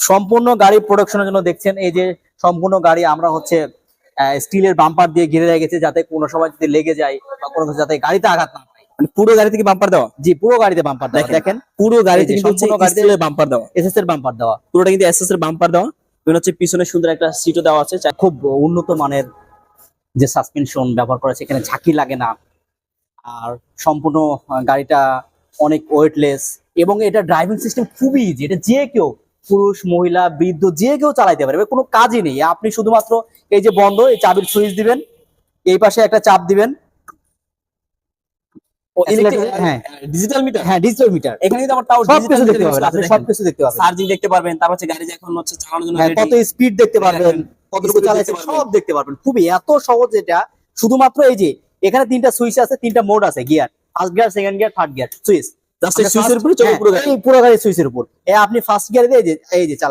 সম্পূর্ণ গাড়ি প্রোডাকশনের জন্য দেখছেন এই যে সম্পূর্ণ গাড়ি আমরা হচ্ছে স্টিলের বাম্পার দিয়ে ঘিরে রেখেছি, যাতে কোনো সময় যদি লেগে যায় বা কোনো কিছু যাতে গাড়িতে আঘাত না পায়। মানে পুরো গাড়ি থেকে বাম্পার দেওয়া? জি, পুরো গাড়িতে বাম্পার দেওয়া। দেখেন পুরো গাড়িতে কিন্তু সম্পূর্ণ গাড়িতে স্টিলের বাম্পার দেওয়া, এসএস এর বাম্পার দেওয়া, পুরোটা কিন্তু এসএস এর বাম্পার দেওয়া। এবং হচ্ছে পিছনে সুন্দর একটা সিটও দেওয়া আছে। খুব উন্নত মানের যে সাসপেনশন ব্যবহার করা আছে, এখানে ঝাঁকি লাগে না। আর সম্পূর্ণ গাড়িটা অনেক ওয়েটলেস এবং এটা ড্রাইভিং সিস্টেম খুবই ইজি। এটা যে কেউ, পুরুষ মহিলা বৃদ্ধ যে কেউ চালাইতে পারবে, কোনো কাজই নেই। আপনি শুধুমাত্র এই যে বন্ধ, এই চাবির সুইচ দিবেন, এই পাশে একটা চাপ দিবেন, হ্যাঁ ডিজিটাল মিটার। হ্যাঁ ডিজিটাল মিটার, এখানে কিন্তু আমার তাও সবকিছু দেখতে পাবেন, আপনি সবকিছু দেখতে পাবেন। চার্জিং দেখতে পারবেন, তারপর হচ্ছে গাড়ি এখন হচ্ছে চালানোর জন্য কত স্পিড দেখতে পারবেন, কতটুকু চালাইছে সব দেখতে পারবেন। খুবই এত সহজ এটা। শুধুমাত্র এই যে এখানে তিনটা সুইচ আছে, তিনটা মোড আছে, gear, first gear, second gear, third gear, switch. Just সুইচের উপরে চলে পুরো গাড়ি। পুরো গাড়ি সুইচের উপর। আপনি ফার্স্ট গিয়ারে দিয়ে এই যে চালান।